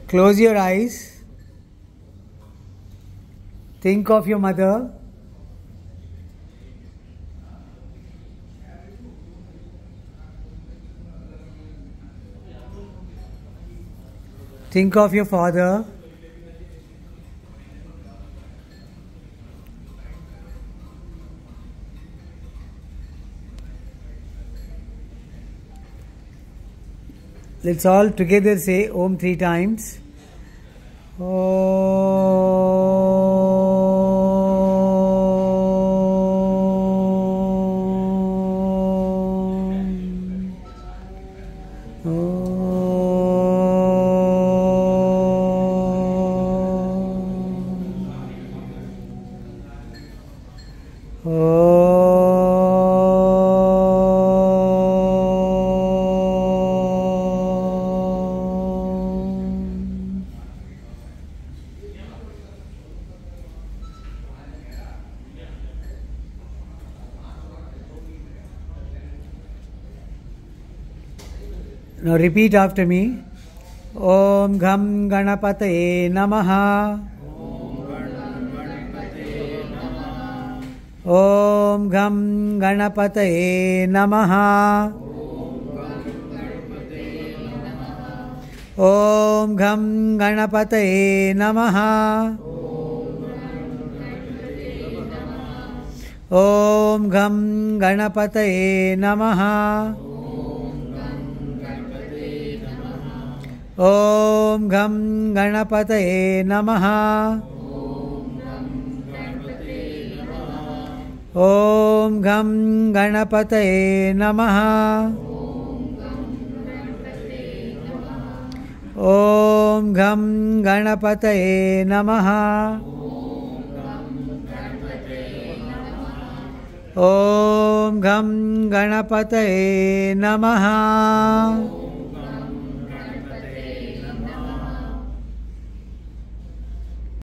Close your eyes. Think of your mother. Think of your father. Let's all together say Om 3 times. Now repeat after me. Om Gham Ganapataye Namaha. Om Gham Ganapataye Namaha. Om Gham Ganapataye Namaha. Om Gham Ganapataye Namaha. Om Gham Ganapataye Namaha. Om Gham Ganapataye Namaha. Om Gham Ganapataye Namaha. Om Gham Ganapataye Namaha.